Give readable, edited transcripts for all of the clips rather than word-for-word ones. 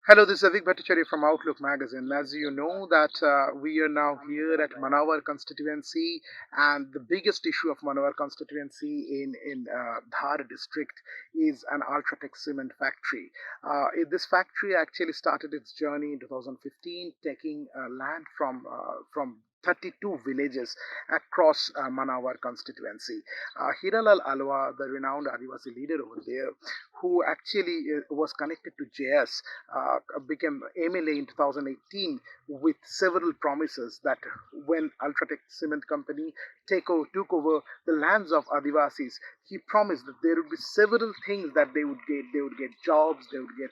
Hello, this is Abhik Bhattacharya from Outlook magazine. As you know that we are now here at Manawar constituency, and the biggest issue of Manawar constituency in Dhar district is an Ultratech cement factory. This factory actually started its journey in 2015, taking land from 32 villages across Manawar constituency. Hiralal Alwa, the renowned Adivasi leader over there, who actually was connected to JS, became MLA in 2018 with several promises that when Ultratech Cement Company took over the lands of Adivasis, he promised that there would be several things that they would get. They would get jobs, they would get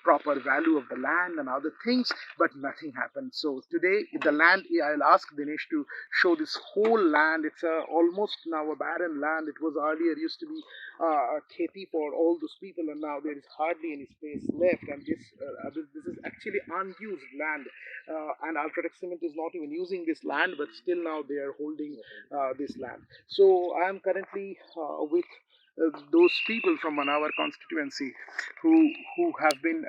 proper value of the land and other things, but nothing happened. So today, the land, I'll ask Dinesh to show this whole land. It's almost now a barren land. It was earlier used to be a kheti for all those people, and now there is hardly any space left. And this is actually unused land, and Ultratech Cement is not even using this land, but still now they are holding this land. So I am currently with those people from Manawar constituency who have been,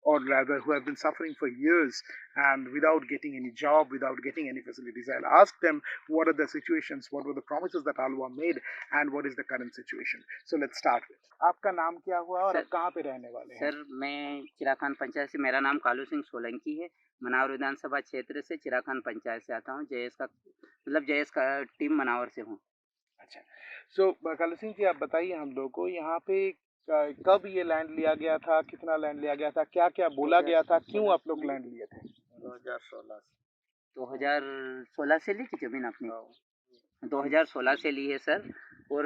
or rather, who have been suffering for years and without getting any job, without getting any facilities. I'll ask them what are the situations, what were the promises that Alwa made, and what is the current situation. So let's start with. आपका नाम क्या हुआ और आप कहाँ पे रहने वाले हैं? सर, मैं चिराखान पंचायत से, मेरा नाम कालू सिंह सोलंकी है। मनावर विधानसभा क्षेत्र से चिराखान पंचायत से आता हूँ। जयस का टीम मनावर से हूँ। अच्छा, सो कालू सिंह जी, आप बताइए हम लोग को यहाँ पे कब ये लैंड लिया गया था, कितना लैंड लिया गया था, क्या क्या बोला गया था, क्यों आप लोग लैंड लिए थे? 2016 से ली थी जमीन आपने? 2016 से ली है सर। और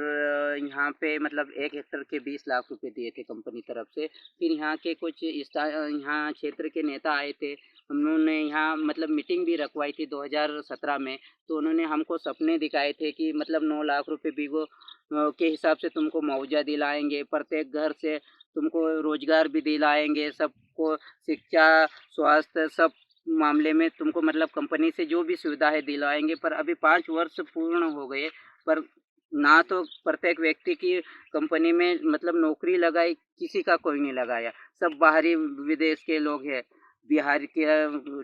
यहाँ पे मतलब 1 हेक्टर के 20 लाख रुपए दिए थे कंपनी तरफ से। फिर यहाँ के कुछ यहाँ क्षेत्र के नेता आए थे, उन्होंने यहाँ मतलब मीटिंग भी रखवाई थी 2017 में। तो उन्होंने हमको सपने दिखाए थे कि मतलब 9 लाख रुपए बीघो के हिसाब से तुमको मुआवजा दिलाएंगे, प्रत्येक घर से तुमको रोजगार भी दिलाएंगे, सबको शिक्षा, स्वास्थ्य, सब मामले में तुमको मतलब कंपनी से जो भी सुविधा है दिलाएंगे। पर अभी 5 वर्ष पूर्ण हो गए, पर ना तो प्रत्येक व्यक्ति की कंपनी में मतलब नौकरी लगाई, किसी का कोई नहीं लगाया। सब बाहरी विदेश के लोग हैं, बिहार के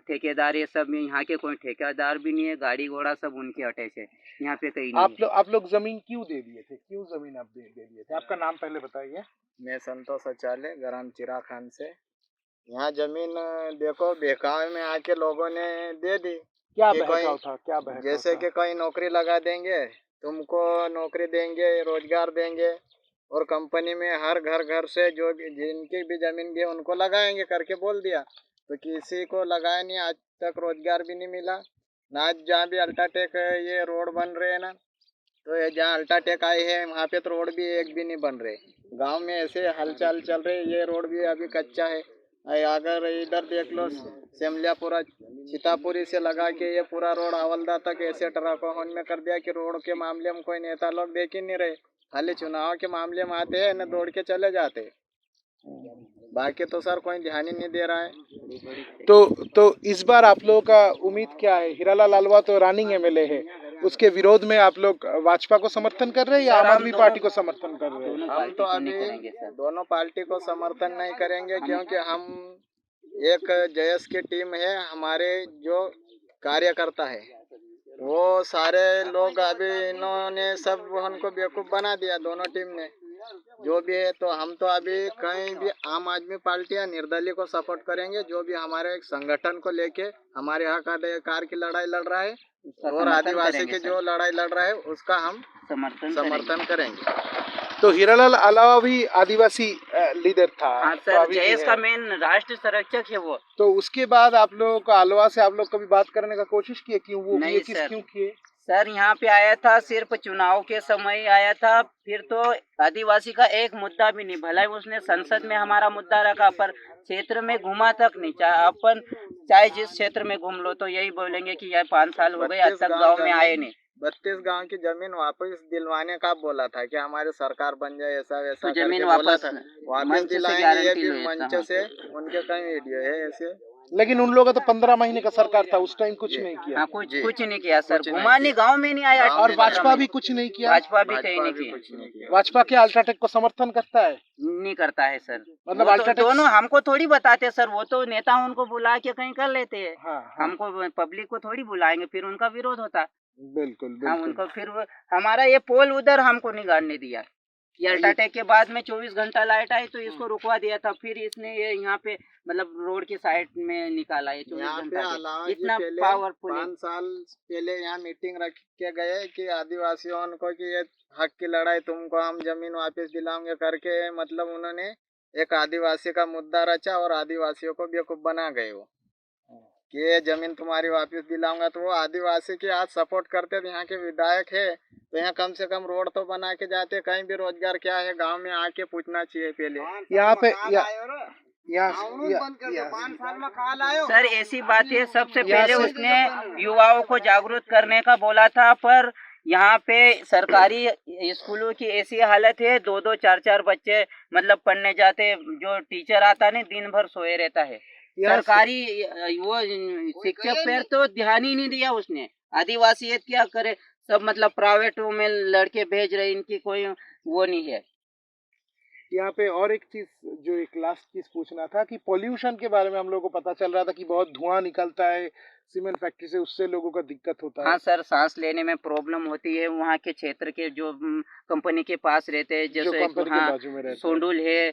ठेकेदार, ये सब। यहाँ के कोई ठेकेदार भी नहीं है, गाड़ी घोड़ा सब उनके अटैच है, यहाँ पे कहीं नहीं है। आप लोग जमीन क्यों दे दिए थे, क्यों जमीन आप दे दिए थे? आपका नाम पहले बताइए। मैं संतोष आचार्य, ग्राम चिराखान से। यहाँ जमीन देखो बहकावे में आके लोगों ने दे दी। क्या बहकाव था, क्या बहकाव जैसे था? कि कोई नौकरी लगा देंगे, तुमको नौकरी देंगे, रोजगार देंगे, और कंपनी में हर घर से जो जिनकी भी जमीन भी है उनको लगाएंगे करके बोल दिया। तो किसी को लगाया नहीं, आज तक रोजगार भी नहीं मिला ना। जहाँ भी अल्ट्राटेक ये रोड बन रहे हैं ना, तो ये जहाँ अल्ट्राटेक आई है वहाँ पे तो रोड भी एक भी नहीं बन रहे। गांव में ऐसे हलचल चल रहे, ये रोड भी अभी कच्चा है। अगर इधर देख लो, सेमलियापुरा सीतापुरी से लगा के ये पूरा रोड हवलदा तक ऐसे ट्रकों में कर दिया कि रोड के मामले में कोई नेता लोग देख ही नहीं रहे। खाली चुनाव के मामले में आते हैं न, दौड़ के चले जाते। बाकी तो सर कोई ध्यान ही नहीं दे रहा है। तो इस बार आप लोगों का उम्मीद क्या है? हिरालाल अलवा तो रनिंग एमएलए है, उसके विरोध में आप लोग भाजपा को समर्थन कर रहे हैं या आम आदमी पार्टी को समर्थन कर रहे हैं? हम तो अभी दोनों पार्टी को समर्थन नहीं करेंगे, क्योंकि हम एक जयस की टीम है। हमारे जो कार्यकर्ता है वो सारे लोग अभी इन्होंने सब उनको बेवकूफ़ बना दिया, दोनों टीम ने जो भी है। तो हम तो अभी कहीं भी आम आदमी पार्टी या निर्दलीय को सपोर्ट करेंगे, जो भी हमारे एक संगठन को लेके हमारे हक अधिकार की लड़ाई लड़ रहा है और आदिवासी की जो लड़ाई लड़ रहा है उसका हम समर्थन करेंगे। तो हिरालाल अलावा भी आदिवासी लीडर था। हाँ सर, जयस का मेन राष्ट्र संरक्षक है वो। तो उसके बाद आप लोग को अलावा से आप लोग कभी बात करने का कोशिश किए, क्यों वो नहीं किस क्यों किए? सर, यहाँ पे आया था सिर्फ चुनाव के समय आया था, फिर तो आदिवासी का एक मुद्दा भी नहीं। भला उसने संसद में हमारा मुद्दा रखा, पर क्षेत्र में घुमा तक नहीं। चाहे जिस क्षेत्र में घूम लो तो यही बोलेंगे कि यह 5 साल हो गए, आज तक गाँव में आए नहीं। 32 गांव की जमीन वापस दिलवाने का बोला था कि हमारी सरकार बन जाए, ऐसा वैसा तो जमीन वापस दिलाएंगे। ये भी मंच से उनके कई वीडियो है ऐसे। लेकिन उन लोगों का तो 15 महीने का सरकार था, उस टाइम कुछ नहीं किया। हाँ, कुछ नहीं किया सर, घुमाने गांव में नहीं आया। और भाजपा भी कुछ नहीं किया। भाजपा भी कहीं नहीं किया। भाजपा क्या अल्ट्राटेक को समर्थन करता है? नहीं करता है सर, मतलब वो तो अल्ट्राटेक दोनों हमको थोड़ी बताते सर, वो तो नेता उनको बुला के कहीं कर लेते हैं। हाँ, हमको पब्लिक को थोड़ी बुलाएंगे, फिर उनका विरोध होता। बिल्कुल हाँ, बिल्कुल। उनको फिर हमारा ये पोल उधर हमको नहीं गाड़ने दिया। ये अल्ट्राटेक के बाद में 24 घंटा लाइट आई तो इसको रुकवा दिया था, फिर इसने ये यहाँ पे मतलब रोड की साइड में निकाला ये 24 घंटा। इतना पावरफुल। 5 साल पहले यहाँ मीटिंग रख के गए कि आदिवासियों को कि ये हक की लड़ाई, तुमको हम जमीन वापस दिलाएंगे करके, मतलब उन्होंने एक आदिवासी का मुद्दा रचा और आदिवासियों को बेवकूफ बना गए वो कि ये जमीन तुम्हारी वापस दिलाऊंगा। तो वो आदिवासी की आज सपोर्ट करते थे, यहाँ के विधायक है तो यहाँ कम से कम रोड तो बना के जाते, कहीं भी रोजगार क्या है गांव में आके पूछना चाहिए पहले। यहाँ पे 5 साल में कहा लायो सर, ऐसी बात है, सबसे पहले उसने युवाओं को जागरूक करने का बोला था, पर यहाँ पे सरकारी स्कूलों की ऐसी हालत है, 2-2, 4-4 बच्चे मतलब पढ़ने जाते, जो टीचर आता नहीं दिन भर सोए रहता है। सरकारी वो शिक्षक पर तो ध्यान ही नहीं दिया उसने। आदिवासी क्या करे, सब मतलब प्राइवेटों में लड़के भेज रहे, इनकी कोई वो नहीं है। यहाँ पे और एक चीज, जो एक लास्ट चीज पूछना था कि पोल्यूशन के बारे में हम लोगों को पता चल रहा था कि बहुत धुआं निकलता है सीमेंट फैक्ट्री से, उससे लोगों का दिक्कत होता है। हाँ सर, सांस लेने में प्रॉब्लम होती है। वहाँ के क्षेत्र के जो कंपनी के पास रहते हैं, जैसे हाँ, सोंडुल है,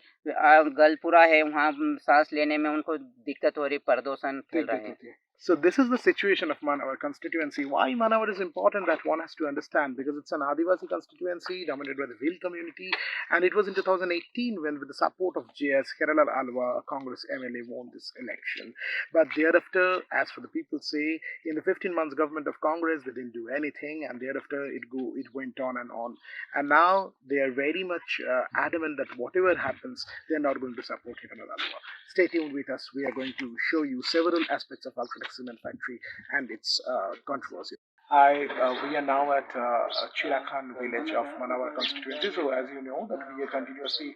गलपुरा है, वहाँ सांस लेने में उनको दिक्कत हो रही, प्रदूषण फैल रहा है। So this is the situation of Manawar constituency. Why Manawar is important, that one has to understand, because it's an Adivasi constituency dominated by the Bhil community, and it was in 2018 when, with the support of JS Kerala Alva, a Congress MLA, won this election. But thereafter, as for the people say, in the 15 months government of Congress, they didn't do anything, and thereafter it went on, and now they are very much adamant that whatever happens, they are not going to support Kerala Alva. Stay tuned with us. We are going to show you several aspects of Ultratech Cement Factory and its controversy. We are now at Chirakhan village of Manawar constituency. So as you know, that we are continuously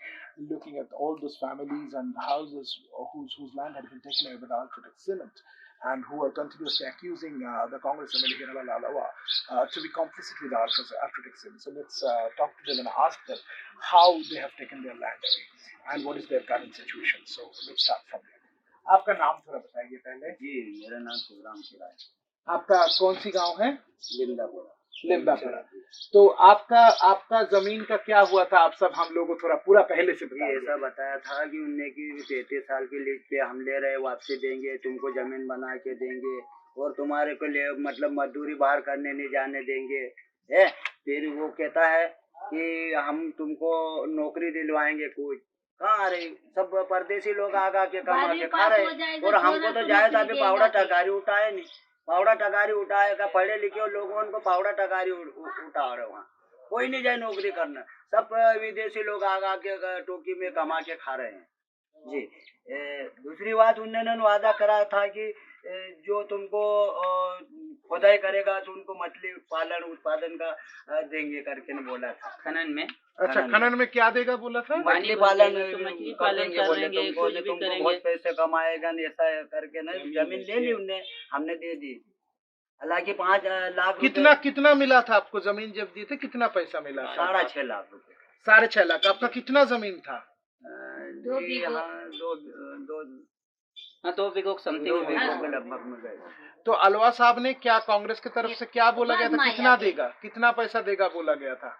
looking at all those families and houses whose land had been taken away by the Ultratech Cement, and who are continuously accusing the Congress MLA Kerala Alawa to be complicit with the Ultratech Cement. So let's talk to them and ask them how they have taken their land and what is their current situation. So let's start from there. आपका नाम थोड़ा बताइए पहले। जी, मेरा नाम शिवराज है। आपका कौन सी गांव है? लिम्बापुरा। तो आपका जमीन का क्या हुआ था? आप सब हम लोगों को थोड़ा पूरा पहले से बताइए। ऐसा बताया था कि उनने की 33 साल की लीज पे हम ले रहे, वापसी देंगे, तुमको जमीन बना के देंगे और तुम्हारे को ले मतलब मजदूरी बाहर करने नहीं जाने देंगे। है, फिर वो कहता है कि हम तुमको नौकरी दिलवाएंगे। कुछ कहाँ रही, सब परदेसी लोग आगा के कमा के खा रहे, और हमको तो जाए तो अभी पावड़ा टकारी उठाए नहीं, पावड़ा टकारी उठाएगा। पढ़े लिखे लोगों को पावड़ा टकारी उठा रहे, वहाँ कोई नहीं जाए नौकरी करना, सब विदेशी लोग आगा के टोकी में कमा के खा रहे हैं जी। दूसरी बात, उन्होंने वादा करा था कि जो तुमको खुदाई करेगा तो उनको मछली पालन उत्पादन का देंगे करके ने बोला था खनन में। अच्छा, खनन में क्या देगा बोला था? मछली पालन करेंगे, तुमको बहुत पैसे कमाएगा, ऐसा करके ना जमीन ले ली उनने, हमने दे दी। हालांकि 5 लाख कितना मिला था आपको? जमीन जब दिए थे कितना पैसा मिला? 6.5 लाख रुपए। 6.5 लाख। आपका कितना जमीन था? 2 बीघो समथिंग लगभग में गए। तो अलवा साहब ने क्या, कांग्रेस की तरफ से क्या बोला गया था, कितना देगा, कितना पैसा देगा बोला गया था?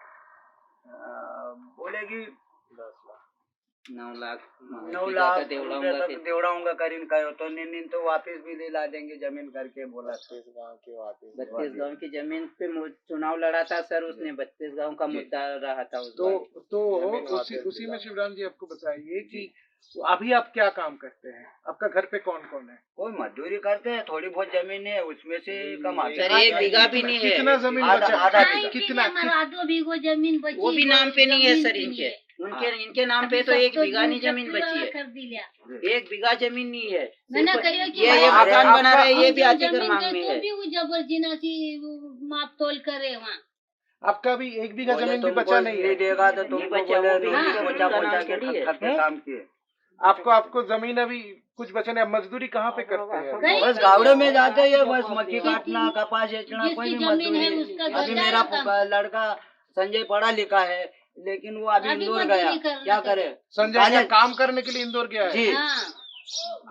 बोलेगी 9 लाख देवड़ाऊंगा करीन कहो तो नहीं तो वापस भी दिला देंगे जमीन करके बोला। 32 गांव की जमीन पे चुनाव लड़ा था सर उसने, 32 गांव का मुद्दा रहा था उस तो उसी में शिवराज जी आपको बताइए कि अभी आप क्या काम करते हैं? आपका घर पे कौन कौन है? कोई मजदूरी करते हैं, थोड़ी बहुत जमीन है उसमें से कमाते हैं। 1 बीघा भी नहीं है। कितना जमीन बचा? आधा बीघा। कितना? 2 बीघो जमीन बची, वो भी नाम पे नहीं है सर इनके, इनके नाम पे तो 1 बीघा नहीं जमीन बची है। 1 बीघा जमीन नहीं है। ये मकान बना रहे, ये भी अतिक्रमण मांग में है। जबरदस्ती माप तोल करे वहाँ। आपका भी 1 बीघा जमीन भी बचा नहीं है? देगा तो तुमको काम किए आपको आपको जमीन अभी कुछ बचे नहीं, अब मजदूरी कहाँ पे करते हैं? कहीं बस गावड़े में जाते हैं, बस मक्की खेती- काटना, कपास बेचना, कोई जिसकी भी जमीन है मजदूरी। उसका अभी गुजारा मेरा काम। लड़का संजय पढ़ा लिखा है, लेकिन वो अभी अभी इंदौर मजदूरी गया, करना क्या चाहता करे? संजय क्या काम करने के लिए इंदौर गया है? जी, हाँ,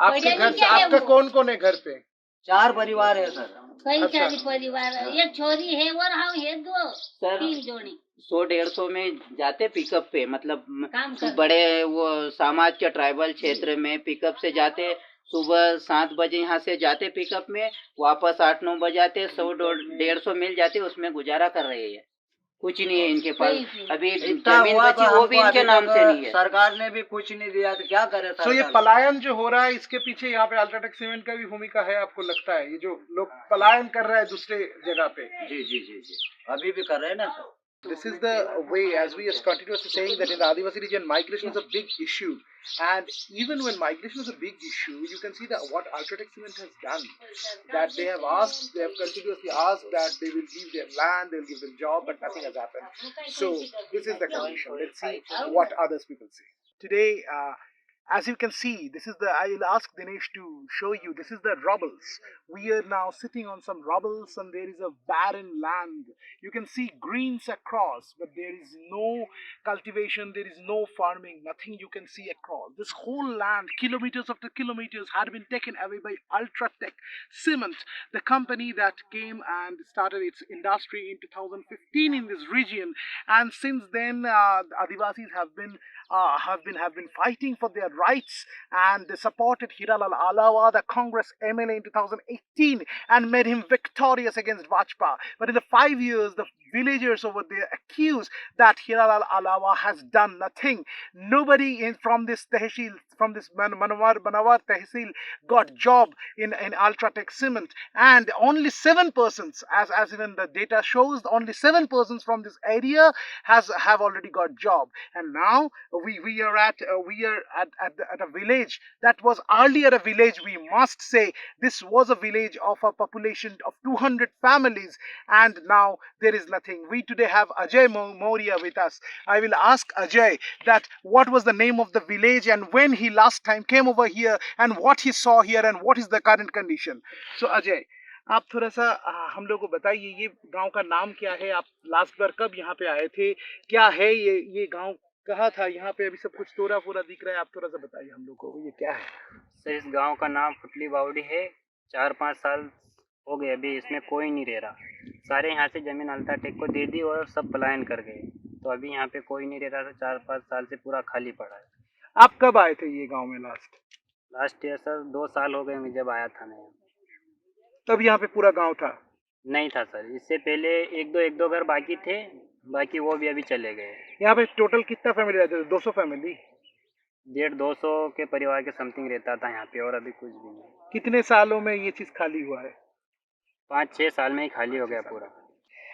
आपके पढ़े घर लिखे से है आपका वो। कौन कौन है घर पे? 4 परिवार है सर। कई अच्छा। सारी परिवार है, एक छोरी है और हम है दो सर 3 जोड़ी 100-150 में जाते पिकअप पे, मतलब काम कर। बड़े वो समाज के ट्राइबल क्षेत्र में पिकअप से जाते, सुबह 7 बजे यहाँ से जाते पिकअप में, वापस 8-9 बजे आते, 100-150 मिल जाते, उसमें गुजारा कर रहे हैं। कुछ नहीं है इनके पास, अभी जमीन बची वो भी इनके नाम से नहीं है। सरकार ने भी कुछ नहीं दिया तो क्या करे तो ये पलायन जो हो रहा है, इसके पीछे यहाँ पे अल्ट्राटेक सीमेंट का भी भूमिका है, आपको लगता है? ये जो लोग पलायन कर रहे हैं दूसरे जगह पे, जी जी जी जी, अभी भी कर रहे हैं ना sir. this is the way, as we are continuously saying, that in the Adivasi region migration is a big issue, and even when migration is a big issue, you can see that what Ultratech Cement has done, that they have continuously asked that they will give their land, they will give them job, but nothing has happened. So this is the condition. Let's see what others people say today. As you can see, this is the, I will ask Dinesh to show you, this is the rubbles. We are now sitting on some rubbles and there is a barren land. You can see greens across, but there is no cultivation, there is no farming, nothing you can see across. This whole land, kilometers after kilometers, had been taken away by Ultratech Cement, the company that came and started its industry in 2015 in this region. And since then, the Adivasis have been fighting for their rights, and they supported Hiralal Alawa, the Congress MLA, in 2018 and made him victorious against Vajpayee. But in the 5 years, the villagers over there accuse that Hiralal Alawa has done nothing. Nobody from this tehsil, from this Manawar tehsil, got job in Ultratech Cement, and only 7 persons, as even the data shows, only 7 persons from this area have already got job. And now we are at a village that was earlier a village. We must say this was a village of a population of 200 families, and now there is nothing. We today have Ajay Moria with us. I will ask Ajay that what was the name of the village and when he last time came over here and what he saw here and what is the current condition. So Ajay, आप थोड़ा सा हम लोग को बताइए, ये गांव का नाम क्या है? आप लास्ट बार कब यहाँ पे आए थे? क्या है ये गांव कहाँ था? यहाँ पे अभी सब कुछ तोड़ा फोड़ा दिख रहा है, आप थोड़ा सा बताइए हम लोग को, ये क्या है? सर इस गांव का नाम फुटली बावड़ी है। 4-5 साल हो गए अभी इसमें कोई नहीं रह रहा। सारे यहाँ से ज़मीन अल्ट्राटेक को दे दी और सब पलायन कर गए, तो अभी यहाँ पे कोई नहीं रह रहा। 4-5 साल से पूरा खाली पड़ा है। आप कब आए थे ये गांव में लास्ट ईयर सर 2 साल हो गए जब आया था मैं। तब यहाँ पे पूरा गांव था? नहीं था सर, इससे पहले एक दो घर बाकी थे, बाकी वो भी अभी चले गए। यहाँ पे टोटल कितना फैमिली रहते थे? 200 फैमिली? 150-200 के परिवार के समथिंग रहता था यहाँ पे, और अभी कुछ भी नहीं। कितने सालों में ये चीज खाली हुआ है? 5-6 साल में ही खाली हो गया पूरा।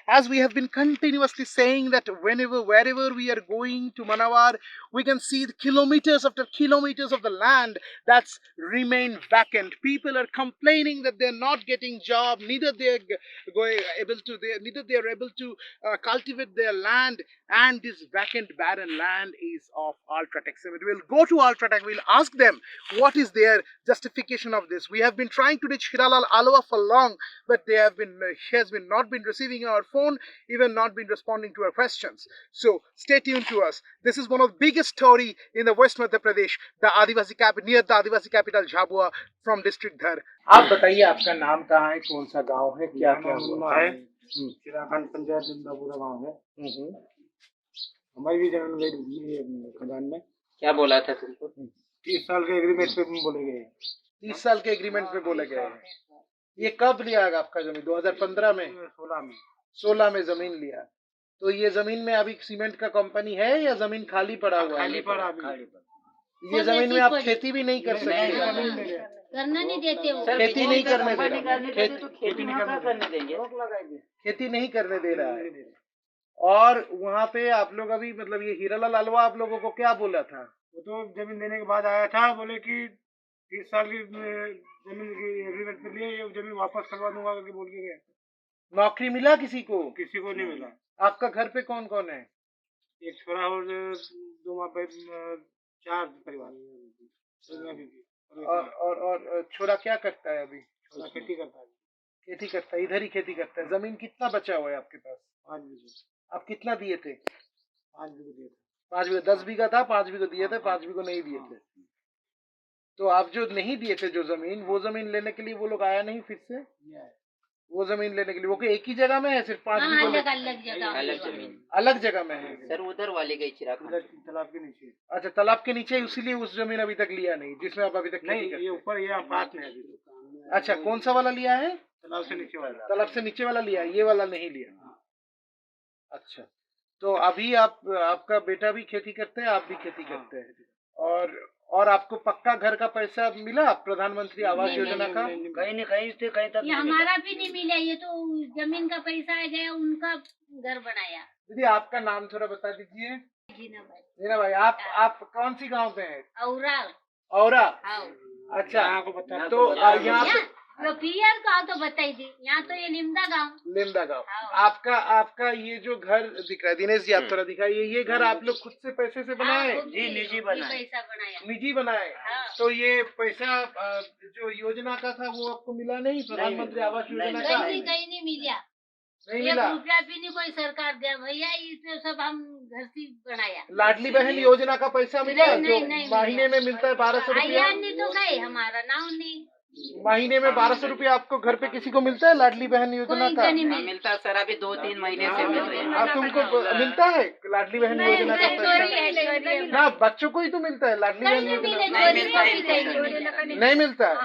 As we have been continuously saying that wherever we are going to Manawar, we can see the kilometers after kilometers of the land that's remained vacant. People are complaining that they're not getting job, neither they are able to cultivate their land, and this vacant barren land is of Ultratech Cement. We'll go to Ultratech, we'll ask them what is their justification of this. We have been trying to reach Hiralal Alawa for long, but he has not been receiving our phone, even not been responding to our questions. So stay tuned to us. This is one of the biggest story in the West Madhya Pradesh, the Adivasi capital, near the Adivasi capital Jhabua, from district Dhar. आप बताइए, आपका नाम कहाँ है, कौन सा गांव है, क्या क्या हुआ है? चिराखंड पंचायत जिंदापुरा गाँव है। हमारी भी जमीन खदान में। क्या बोला था तुमको? 30 साल के एग्रीमेंट पे बोले गए। 30 साल के एग्रीमेंट पे बोले गए हैं। ये कब लिया आपका जमीन? 2015 में? 16 में जमीन लिया। तो ये जमीन में अभी सीमेंट का कंपनी है या जमीन खाली पड़ा हुआ है? खाली पड़ा अभी। ये जमीन में आप खेती भी नहीं कर सकते? करना नहीं देते वो। खेती नहीं करने दे रहा है। खेती नहीं करने देंगे। खेती नहीं करने दे रहा है। और वहाँ पे आप लोग अभी, मतलब ये हीरालाल अलवा आप लोगों को क्या बोला था? वो तो जमीन देने के बाद आया था, बोले कि 30 साल की जमीन की एग्रीमेंट पे लिए, ये जमीन वापस करवा दूंगा करके बोल के गए। नौकरी मिला किसी को? किसी को नहीं मिला। आपका घर पे कौन कौन है? एक छोरा और 2 माँ 4 परिवार योजना की थी। और छोरा क्या करता है अभी? छोरा खेती करता है। खेती करता है, इधर ही खेती करता है। जमीन कितना बचा हुआ है आपके पास? 5 बीघे। आप कितना दिए थे? 5 बीघे दिए थे। 5 बीघा, 10 बीघा था, 5 बीघा दिए थे, 5 बीघा नहीं दिए थे। तो आप जो नहीं दिए थे जो जमीन, वो जमीन लेने के लिए वो लोग आया नहीं फिर से? वो जमीन लेने के लिए वो एक ही जगह में है, सिर्फ 5 बीघा? अलग अलग जगह, अलग जमीन अलग जगह में है सर, उधर वाली गई चिराग। उधर तालाब के नीचे। अच्छा, तालाब के नीचे, इसीलिए उस जमीन अभी तक लिया नहीं जिसमें आप अभी तक खेती नहीं, करते ये हैं। ऊपर ये पास में है अभी। अच्छा, कौन सा वाला लिया है? तालाब से नीचे वाला। तालाब से नीचे वाला लिया है, ये वाला नहीं लिया। अच्छा, तो अभी आपका बेटा भी खेती करते हैं, आप भी खेती करते हैं, और आपको पक्का घर का पैसा मिला प्रधानमंत्री आवास योजना का? कहीं नहीं, कहीं से कहीं तक ये हमारा भी नहीं मिला, ये तो जमीन का पैसा आ गया, उनका घर बनाया। दीदी, आपका नाम थोड़ा बता दीजिए। जीना भाई। जीना भाई, आप कौन सी गांव पे हैं? औरा। औरा। हाँ। अच्छा, आपको बता तो यहाँ पे वो पियर का तो बताई थी, यहाँ तो ये लिमदा गाँव। लिमदा गांव। हाँ। आपका ये जो घर दिख रहा है, दिनेश जी आप थोड़ा दिखाइए, ये घर आप लोग खुद से पैसे से बनाए? जी, निजी बनाए। पैसा बनाया। निजी बनाए? हाँ। तो ये पैसा जो योजना का था वो आपको मिला नहीं, प्रधानमंत्री आवास योजना का? कहीं नहीं मिला, नहीं एक मिला। रुपया भी नहीं कोई सरकार दिया भैया, ये तो सब हम घर से बनाया। लाडली बहन योजना का पैसा मिला? नहीं, जो नहीं महीने में मिलता है 1200 रुपया? आया नहीं तो गए, हमारा नाम नहीं। महीने में 1200 रुपया आपको घर पे किसी को मिलता है लाडली बहन योजना कोई का? नहीं हाँ, मिलता सर, अभी 2-3 महीने से मिल रहे हैं। अब तुमको मिलता है लाडली बहन योजना का पैसा? ना, बच्चों को ही तो मिलता है लाडली बहन योजना। नहीं मिलता है।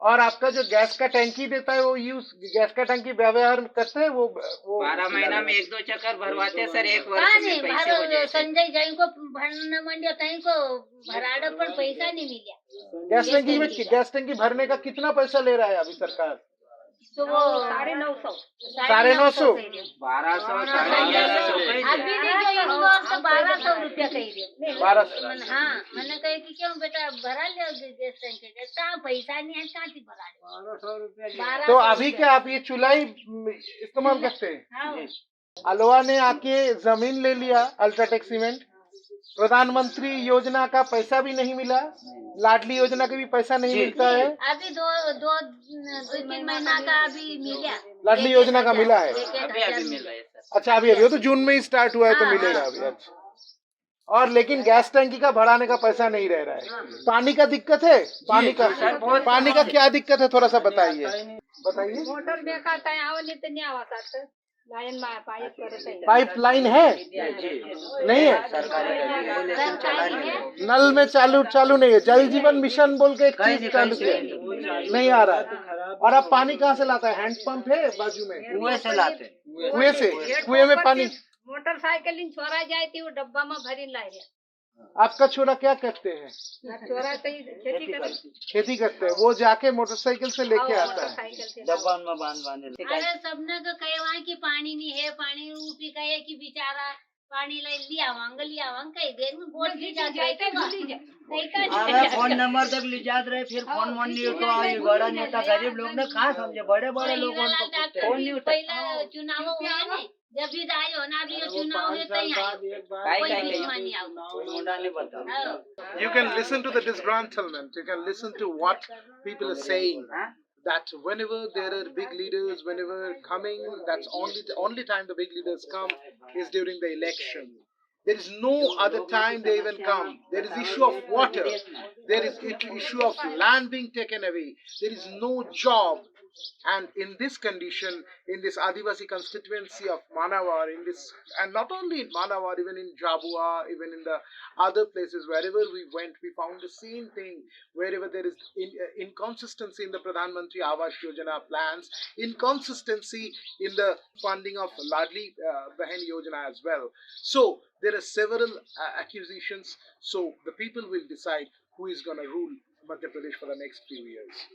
और आपका जो गैस का टैंकी देता है वो गैस का टैंकी व्यवहार करते हैं वो 12 महीना में 1-2 चक्कर भरवाते सर, 1 वर्ष में पैसे हो जाते। संजय जैन को भरना मंडिया कहीं को भराड़ पर पैसा नहीं मिला। गैस टैंकी भरने का कितना पैसा ले रहा है अभी सरकार? तो वो 950। 950? 1200 अभी भी जो इंदौर से 1200 रुपया कही दे। 1200? हाँ, मैंने कही कि क्यों बेटा भरा ले गैस टैंकी, कहता पैसा नहीं है, कहाँ से भरा ले। 1200 रुपया। तो अभी क्या आप ये चूल्हा ही इस्तेमाल करते हैं? हाँ। अलवा ने आके जमीन ले लिया, अल्ट्राटेक सीमेंट। प्रधानमंत्री योजना का पैसा भी नहीं मिला, लाडली योजना का भी पैसा नहीं मिलता है। अभी 2-3 महीना का अभी मिला। लाडली योजना का मिला है? अभी मिल रहा है सर। अच्छा, अभी वो तो जून में ही स्टार्ट हुआ है तो मिलेगा अभी। अच्छा, और लेकिन गैस टैंकी का बढ़ाने का पैसा नहीं रह रहा है। पानी का दिक्कत है? पानी का क्या दिक्कत है, थोड़ा सा बताइए। मोटर देखा था नहीं तो नहीं आवा सर, लाइन में पाइप लाइन है? नहीं है। नल में चालू नहीं है। जल जीवन मिशन बोल के एक चीज चालू किया, नहीं आ रहा है। और अब पानी कहाँ से लाता है? हैंड पंप है बाजू में? कुएं से लाते। कुएं से? कुएं में पानी? मोटरसाइकिल छोरा जाए थी, वो डब्बा में भरी लाई रहे। आपका छोरा क्या करते हैं? छोरा तो खेती करते हैं। वो जाके मोटरसाइकिल से लेके आता है, डब्बा में बांध। अरे सबने तो कहे वहाँ की पानी नहीं है, पानी ऊपी कहे कि बेचारा पानी लिया वांग कई देर में बोल भी अरे फोन नंबर तक ले जाते रहे, फिर फोन नहीं उठा। बड़ा नेता गरीब लोग ने कहाँ समझे, बड़े लोगों को फोन नहीं उठा। पहले चुनाव हुआ है, जब भी राय होना भी चुनाव है कहीं You can listen to the disgruntlement. You can listen to what people are saying. That whenever there are big leaders, whenever coming, that's the only time the big leaders come is during the election. There is no other time they even come. There is issue of water. There is issue of land being taken away. There is no job. And in this condition, in this Adivasi constituency of Manawar, and not only in Manawar, even in Jabua, even in the other places, wherever we went, we found the same thing. Wherever there is inconsistency in the Pradhan Mantri Awas Yojana plans, inconsistency in the funding of Ladli Bahan Yojana as well. So there are several accusations. So the people will decide who is going to rule Madhya Pradesh for the next few years.